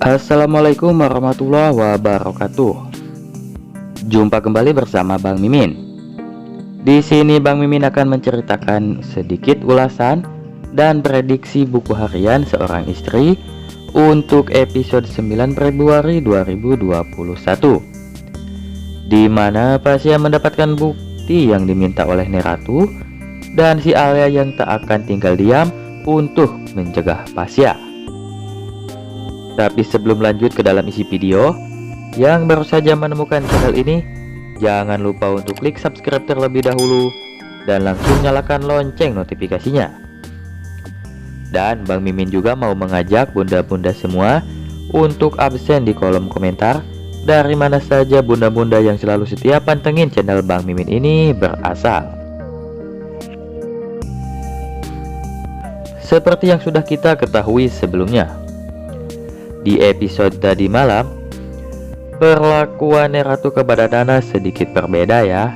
Assalamualaikum warahmatullahi wabarakatuh. Jumpa kembali bersama Bang Mimin. Di sini Bang Mimin akan menceritakan sedikit ulasan dan prediksi buku harian seorang istri untuk episode 9 Februari 2021, di mana Pasya mendapatkan bukti yang diminta oleh Neratu dan si Alia yang tak akan tinggal diam untuk mencegah Pasya. Tapi sebelum lanjut ke dalam isi video, yang baru saja menemukan channel ini, jangan lupa untuk klik subscribe terlebih dahulu dan langsung nyalakan lonceng notifikasinya. Dan Bang Mimin juga mau mengajak bunda-bunda semua untuk absen di kolom komentar dari mana saja bunda-bunda yang selalu setia pantengin channel Bang Mimin ini berasal. Seperti yang sudah kita ketahui sebelumnya, di episode tadi malam, perlakuan Neratu kepada Nana sedikit berbeda ya.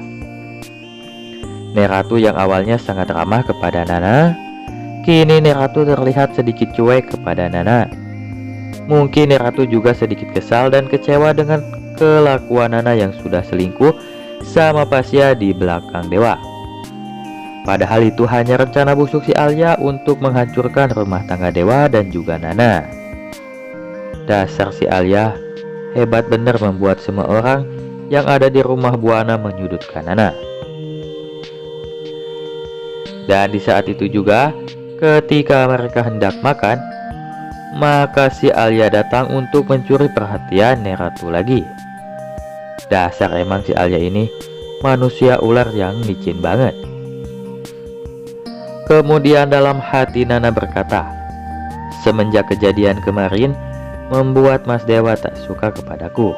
Neratu yang awalnya sangat ramah kepada Nana, kini Neratu terlihat sedikit cuek kepada Nana. Mungkin Neratu juga sedikit kesal dan kecewa dengan kelakuan Nana yang sudah selingkuh sama Pasya di belakang Dewa. Padahal itu hanya rencana busuk si Alia untuk menghancurkan rumah tangga Dewa dan juga Nana. Dasar si Alia, hebat bener membuat semua orang yang ada di rumah Buana menyudutkan Nana. Dan di saat itu juga, ketika mereka hendak makan, maka si Alia datang untuk mencuri perhatian Neratu lagi. Dasar emang si Alia ini manusia ular yang licin banget. Kemudian dalam hati Nana berkata, semenjak kejadian kemarin membuat Mas Dewa tak suka kepadaku.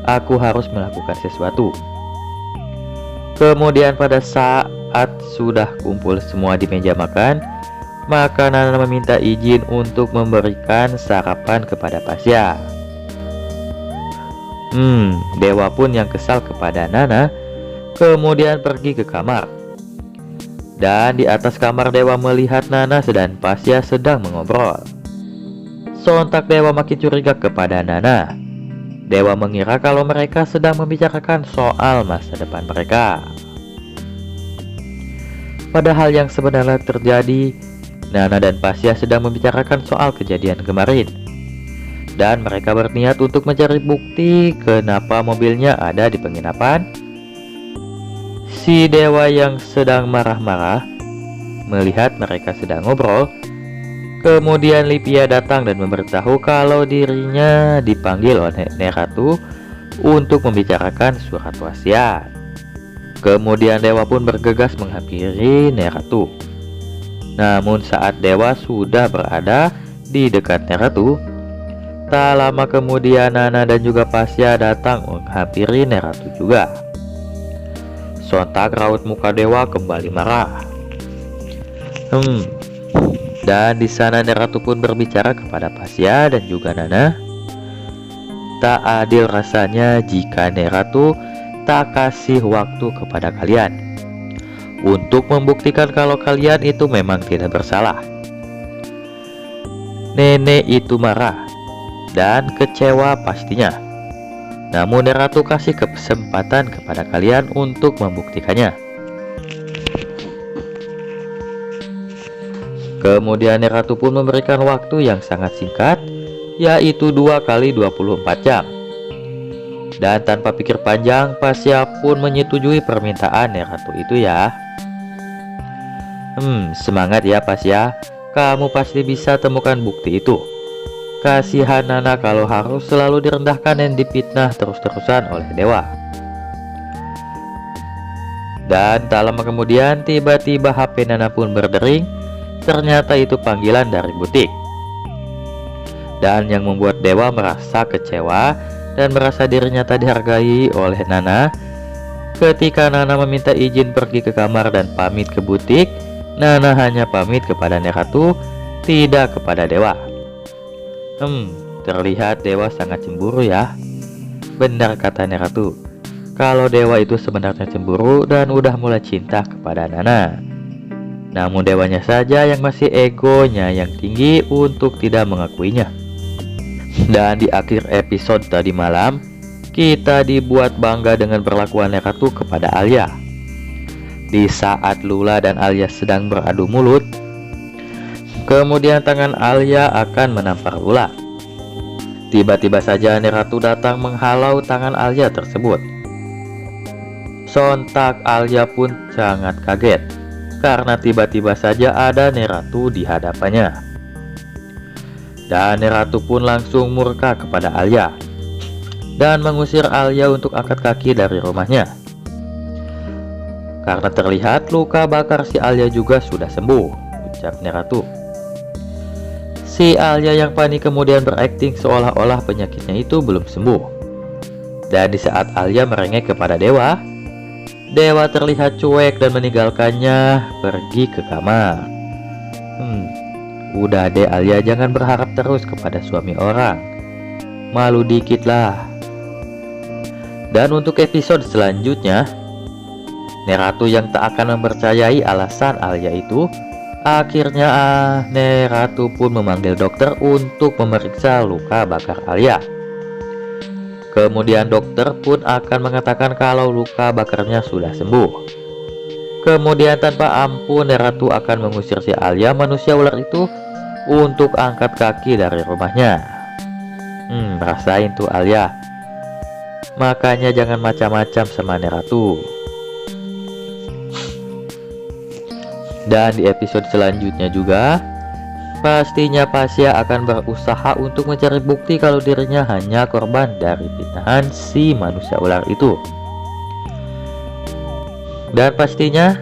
Aku harus melakukan sesuatu. Kemudian pada saat sudah kumpul semua di meja makan, maka Nana meminta izin untuk memberikan sarapan kepada Pasya. Dewa pun yang kesal kepada Nana, kemudian pergi ke kamar. Dan di atas kamar Dewa melihat Nana dan Pasya sedang mengobrol. Sontak Dewa makin curiga kepada Nana. Dewa mengira kalau mereka sedang membicarakan soal masa depan mereka. Padahal yang sebenarnya terjadi, Nana dan Pasya sedang membicarakan soal kejadian kemarin. Dan mereka berniat untuk mencari bukti kenapa mobilnya ada di penginapan. Si Dewa yang sedang marah-marah melihat mereka sedang ngobrol. Kemudian Lipia datang dan memberitahu kalau dirinya dipanggil oleh Neratu untuk membicarakan surat wasiat. Kemudian Dewa pun bergegas menghampiri Neratu. Namun saat Dewa sudah berada di dekat Neratu, tak lama kemudian Nana dan juga Pasya datang menghampiri Neratu juga. Sontak raut muka Dewa kembali marah. Dan di sana Neratu pun berbicara kepada Pasya dan juga Nana. Tak adil rasanya jika Neratu tak kasih waktu kepada kalian untuk membuktikan kalau kalian itu memang tidak bersalah. Nenek itu marah dan kecewa pastinya. Namun Neratu kasih kesempatan kepada kalian untuk membuktikannya. Kemudian Neratu pun memberikan waktu yang sangat singkat, yaitu 2 kali 24 jam. Dan tanpa pikir panjang, Pasya pun menyetujui permintaan Neratu itu ya. Semangat ya Pasya, kamu pasti bisa temukan bukti itu. Kasihan Nana kalau harus selalu direndahkan dan dipitnah terus-terusan oleh Dewa. Dan tak lama kemudian tiba-tiba HP Nana pun berdering. Ternyata itu panggilan dari butik. Dan yang membuat Dewa merasa kecewa dan merasa dirinya tak dihargai oleh Nana. Ketika Nana meminta izin pergi ke kamar dan pamit ke butik, Nana hanya pamit kepada Neratu, tidak kepada Dewa. Terlihat Dewa sangat cemburu ya. Benar kata Neratu, kalau Dewa itu sebenarnya cemburu dan udah mulai cinta kepada Nana. Namun Dewanya saja yang masih egonya yang tinggi untuk tidak mengakuinya. Dan di akhir episode tadi malam, kita dibuat bangga dengan perlakuan Ratu kepada Alia. Di saat Lula dan Alia sedang beradu mulut, kemudian tangan Alia akan menampar Lula. Tiba-tiba saja Ratu datang menghalau tangan Alia tersebut. Sontak Alia pun sangat kaget karena tiba-tiba saja ada Ratu di hadapannya. Dan Ratu pun langsung murka kepada Alia dan mengusir Alia untuk angkat kaki dari rumahnya. Karena terlihat luka bakar si Alia juga sudah sembuh, ucap Ratu. Si Alia yang panik kemudian berakting seolah-olah penyakitnya itu belum sembuh. Dan di saat Alia merengek kepada Dewa, Dewa terlihat cuek dan meninggalkannya pergi ke kamar. Udah deh Alia, jangan berharap terus kepada suami orang. Malu dikit lah. Dan untuk episode selanjutnya, Ratu yang tak akan mempercayai alasan Alia itu, akhirnya Ratu pun memanggil dokter untuk memeriksa luka bakar Alia. Kemudian dokter pun akan mengatakan kalau luka bakarnya sudah sembuh. Kemudian tanpa ampun Ratu akan mengusir si Alia manusia ular itu untuk angkat kaki dari rumahnya. Rasain tuh Alia. Makanya jangan macam-macam sama Ratu. Dan di episode selanjutnya juga, pastinya Pasya akan berusaha untuk mencari bukti kalau dirinya hanya korban dari fitnahan si manusia ular itu. Dan pastinya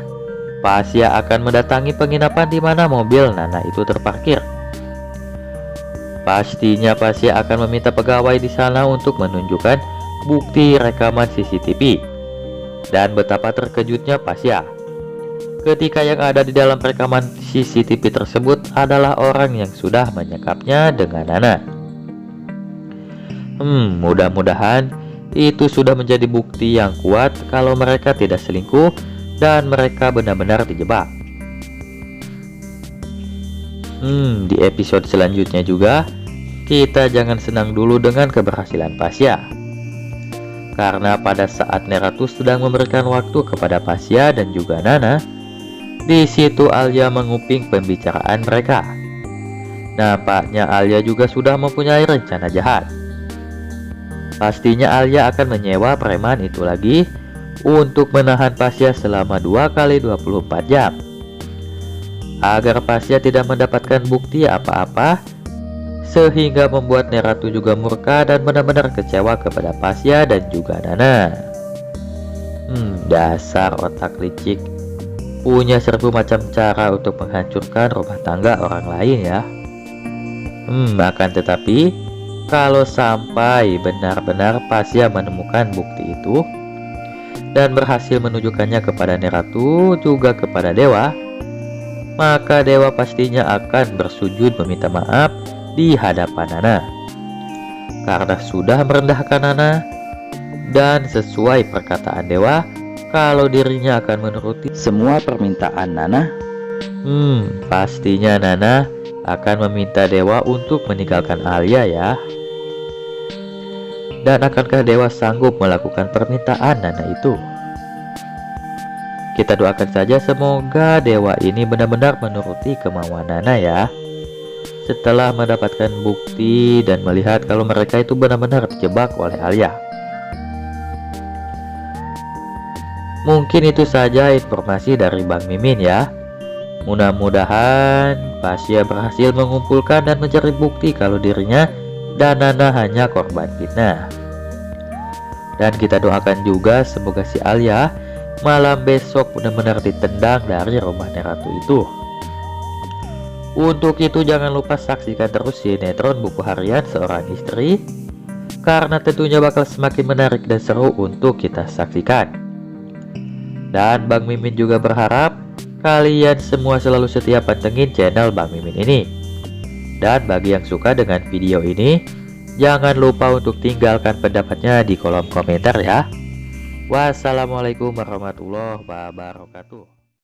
Pasya akan mendatangi penginapan di mana mobil Nana itu terparkir. Pastinya Pasya akan meminta pegawai di sana untuk menunjukkan bukti rekaman CCTV. Dan betapa terkejutnya Pasya ketika yang ada di dalam rekaman CCTV tersebut adalah orang yang sudah menyekapnya dengan Nana. Mudah-mudahan itu sudah menjadi bukti yang kuat kalau mereka tidak selingkuh dan mereka benar-benar dijebak. Di episode selanjutnya juga, kita jangan senang dulu dengan keberhasilan Pasya. Karena pada saat Ratu sedang memberikan waktu kepada Pasya dan juga Nana, di situ Alia menguping pembicaraan mereka. Nampaknya Alia juga sudah mempunyai rencana jahat. Pastinya Alia akan menyewa preman itu lagi untuk menahan Pasya selama 2 kali 24 jam. Agar Pasya tidak mendapatkan bukti apa-apa, sehingga membuat Ratu juga murka dan benar-benar kecewa kepada Pasya dan juga Nana. Dasar otak licik, punya 1000 macam cara untuk menghancurkan rumah tangga orang lain ya. Akan tetapi, kalau sampai benar-benar Pasya menemukan bukti itu dan berhasil menunjukkannya kepada Ratu juga kepada Dewa, maka Dewa pastinya akan bersujud meminta maaf di hadapan Nana karena sudah merendahkan Nana. Dan sesuai perkataan Dewa, kalau dirinya akan menuruti semua permintaan Nana, pastinya Nana akan meminta Dewa untuk meninggalkan Alia ya. Dan akankah Dewa sanggup melakukan permintaan Nana itu? Kita doakan saja semoga Dewa ini benar-benar menuruti kemauan Nana ya, setelah mendapatkan bukti dan melihat kalau mereka itu benar-benar terjebak oleh Alia. Mungkin itu saja informasi dari Bang Mimin ya. Mudah-mudahan Pasya berhasil mengumpulkan dan mencari bukti kalau dirinya dan Nana hanya korban fitnah. Dan kita doakan juga semoga si Alia malam besok benar-benar ditendang dari rumah Ratu itu. Untuk itu jangan lupa saksikan terus sinetron Buku Harian Seorang Istri, karena tentunya bakal semakin menarik dan seru untuk kita saksikan. Dan Bang Mimin juga berharap kalian semua selalu setia pantengin channel Bang Mimin ini. Dan bagi yang suka dengan video ini, jangan lupa untuk tinggalkan pendapatnya di kolom komentar ya. Wassalamualaikum warahmatullahi wabarakatuh.